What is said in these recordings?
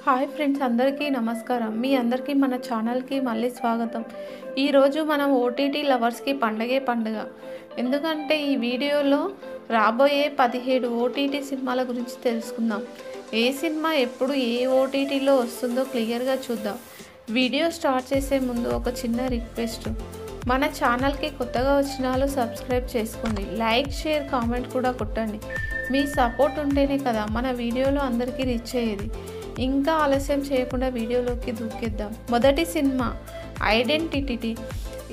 Hi friends, అందరికీ నమస్కారం. మీ అందరికీ మన ఛానల్కి మళ్ళీ స్వాగతం. ఈరోజు మనం ఓటీటీ లవర్స్కి పండగే పండుగ. ఎందుకంటే ఈ వీడియోలో రాబోయే 17 ఓటీటీ సినిమాల గురించి తెలుసుకుందాం. ఏ సినిమా ఎప్పుడు ఏ ఓటీటీలో వస్తుందో క్లియర్గా చూద్దాం. వీడియో స్టార్ట్ చేసే ముందు ఒక చిన్న రిక్వెస్ట్. మన ఛానల్కి కొత్తగా వచ్చిన వాళ్ళు సబ్స్క్రైబ్ చేసుకోండి. లైక్, షేర్, కామెంట్ కూడా కొట్టండి. మీ సపోర్ట్ ఉంటేనే కదా మన వీడియోలో అందరికీ రీచ్ అయ్యేది. ఇంకా ఆలస్యం చేయకుండా వీడియోలోకి దూకేద్దాం. మొదటి సినిమా ఐడెంటిటీ.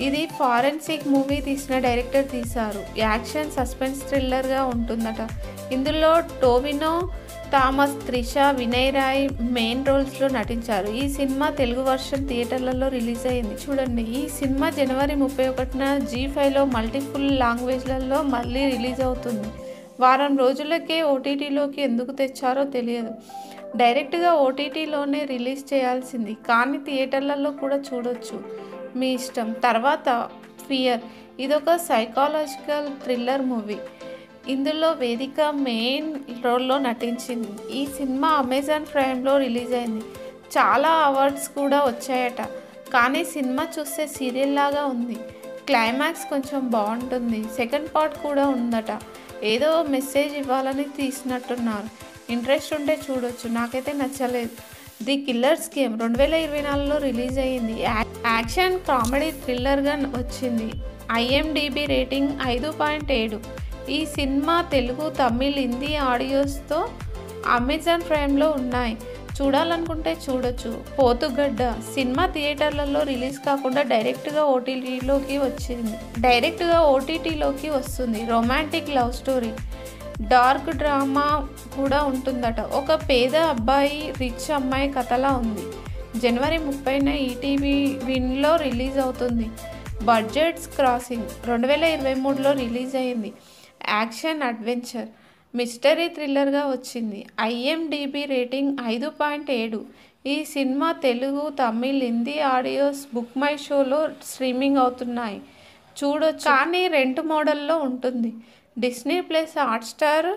ఇది ఫారెన్సిక్ మూవీ తీసిన డైరెక్టర్ తీశారు. యాక్షన్, సస్పెన్స్ థ్రిల్లర్గా ఉంటుందట. ఇందులో టోవినో థామస్, త్రిష, వినయ్ రాయ్ మెయిన్ రోల్స్లో నటించారు. ఈ సినిమా తెలుగు వర్షన్ థియేటర్లలో రిలీజ్ అయింది. చూడండి, ఈ సినిమా జనవరి 31న జీ5లో మల్టిపుల్ లాంగ్వేజ్లలో మళ్ళీ రిలీజ్ అవుతుంది. వారం రోజులకే ఓటీటీలోకి ఎందుకు తెచ్చారో తెలియదు. డైరెక్ట్గా ఓటీటీలోనే రిలీజ్ చేయాల్సింది, కానీ థియేటర్లలో కూడా చూడొచ్చు, మీ ఇష్టం. తర్వాత ఫియర్. ఇదొక సైకాలజికల్ థ్రిల్లర్ మూవీ. ఇందులో వేదిక మెయిన్ రోల్లో నటించింది. ఈ సినిమా అమెజాన్ ప్రైమ్లో రిలీజ్ అయింది. చాలా అవార్డ్స్ కూడా వచ్చాయట, కానీ సినిమా చూస్తే సీరియల్ లాగా ఉంది. క్లైమాక్స్ కొంచెం బాగుంటుంది. సెకండ్ పార్ట్ కూడా ఉందట. ఏదో మెసేజ్ ఇవ్వాలని తీసినట్టున్నారు. ఇంట్రెస్ట్ ఉంటే చూడొచ్చు. నాకైతే నచ్చలేదు. ది కిల్లర్స్ గేమ్ 2024లో రిలీజ్ అయ్యింది. యాక్షన్ కామెడీ థ్రిల్లర్గా వచ్చింది. IMDb rating 5.7. ఈ సినిమా తెలుగు, తమిళ్, హిందీ ఆడియోస్తో అమెజాన్ ప్రైమ్లో ఉన్నాయి. చూడాలనుకుంటే చూడొచ్చు. పోతుగడ్డ. సినిమా థియేటర్లలో రిలీజ్ కాకుండా డైరెక్ట్గా ఓటీటీలోకి వస్తుంది. Romantic love story, dark drama కూడా ఉంటుందట. ఒక పేద అబ్బాయి, రిచ్ అమ్మాయి కథలా ఉంది. జనవరి 30న ఈటీవీ విన్లో రిలీజ్ అవుతుంది. బడ్జెట్స్ క్రాసింగ్ 2023లో రిలీజ్ అయింది. యాక్షన్ అడ్వెంచర్ మిస్టరీ థ్రిల్లర్గా వచ్చింది. IMDb rating 5.7. ఈ cinema Telugu, Tamil, Hindi audios book my షోలో స్ట్రీమింగ్ అవుతున్నాయి. చూడొచ్చు, కానీ రెంట్ మోడల్లో ఉంటుంది. డిస్నీ ప్లస్ హాట్స్టార్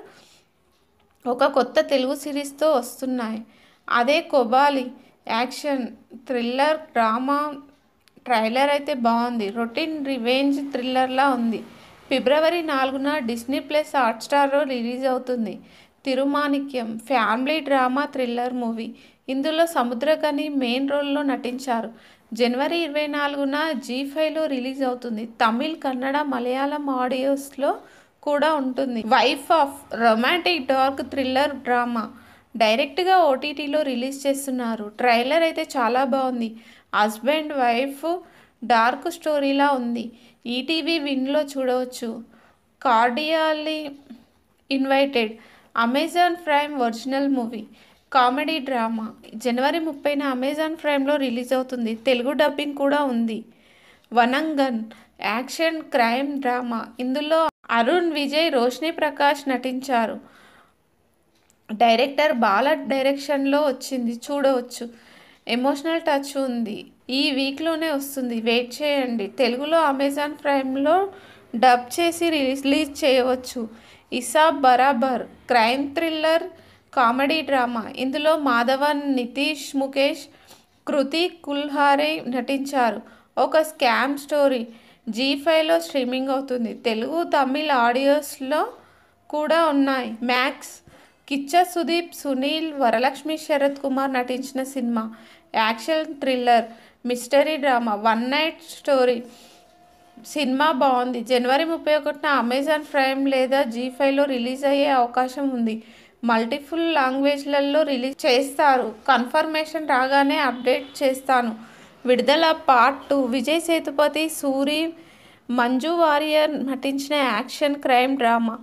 ఒక కొత్త తెలుగు సిరీస్తో వస్తున్నాయి. అదే Kobali. Action thriller drama. Trailer అయితే బాగుంది. రొటీన్ రివెంజ్ థ్రిల్లర్లా ఉంది. ఫిబ్రవరి 4న డిస్నీ ప్లస్ హాట్స్టార్లో రిలీజ్ అవుతుంది. Thirumanickam family drama thriller movie. ఇందులో సముద్రకని మెయిన్ రోల్లో నటించారు. జనవరి 24న జీ5లో రిలీజ్ అవుతుంది. తమిళ్, కన్నడ, మలయాళం ఆడియోస్లో కూడా ఉంటుంది. Wife of romantic dark thriller drama. డైరెక్ట్గా ఓటీటీలో రిలీజ్ చేస్తున్నారు. ట్రైలర్ అయితే చాలా బాగుంది. హస్బెండ్ వైఫ్ డార్క్ స్టోరీలా ఉంది. ఈటీవీ విన్లో చూడవచ్చు. Cordially invited Amazon Prime original movie. Comedy drama. జనవరి 30న అమెజాన్ ప్రైమ్లో రిలీజ్ అవుతుంది. తెలుగు డబ్బింగ్ కూడా ఉంది. Vanangaan action crime drama. ఇందులో అరుణ్ విజయ్, రోష్ని ప్రకాష్ నటించారు. డైరెక్టర్ బాల డైరెక్షన్లో వచ్చింది. చూడవచ్చు. ఎమోషనల్ టచ్ ఉంది. ఈ వీక్లోనే వస్తుంది, వెయిట్ చేయండి. తెలుగులో అమెజాన్ ప్రైమ్లో డబ్ చేసి రిలీజ్ చేయవచ్చు. ఇసాబ్ బరాబర్ క్రైమ్ థ్రిల్లర్ కామెడీ డ్రామా. ఇందులో మాధవన్, నితీష్, ముఖేష్, కృతి కుల్హారే నటించారు. ఒక స్కామ్ స్టోరీ. జీ5లో స్ట్రీమింగ్ అవుతుంది. తెలుగు, తమిళ్ ఆడియోస్లో కూడా ఉన్నాయి. మ్యాక్స్. కిచ్చ సుదీప్, సునీల్, వరలక్ష్మి శరత్ కుమార్ నటించిన cinema. Action thriller mystery drama. One night story. Cinema బాగుంది. జనవరి 31న అమెజాన్ ప్రైమ్ లేదా జీ5లో రిలీజ్ అయ్యే అవకాశం ఉంది. మల్టిపుల్ లాంగ్వేజ్లలో రిలీజ్ చేస్తారు. కన్ఫర్మేషన్ రాగానే అప్డేట్ చేస్తాను. విడుదల పార్ట్ 2. విజయ్ సేతుపతి, సూరి, మంజు వారియర్ నటించిన యాక్షన్ క్రైమ్ డ్రామా.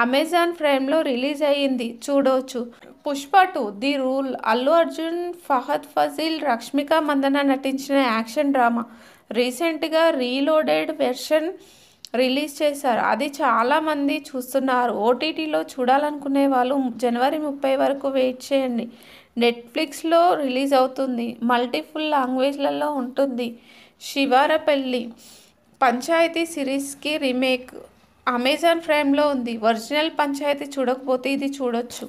అమెజాన్ ప్రైమ్లో రిలీజ్ అయ్యింది. చూడవచ్చు. Pushpa 2 the rule. అల్లు అర్జున్, ఫహద్ ఫాజిల్, రష్మిక మందన నటించిన యాక్షన్ డ్రామా. రీసెంట్గా రీలోడెడ్ వెర్షన్ రిలీజ్ చేశారు. అది చాలామంది చూస్తున్నారు. ఓటీటీలో చూడాలనుకునే వాళ్ళు జనవరి 30 వరకు వెయిట్ చేయండి. నెట్ఫ్లిక్స్లో రిలీజ్ అవుతుంది. మల్టిపుల్ లాంగ్వేజ్లలో ఉంటుంది. శివారపల్లి పంచాయతీ సిరీస్కి రీమేక్. అమెజాన్ ప్రైమ్లో ఉంది. ఒరిజినల్ పంచాయతీ చూడకపోతే ఇది చూడొచ్చు.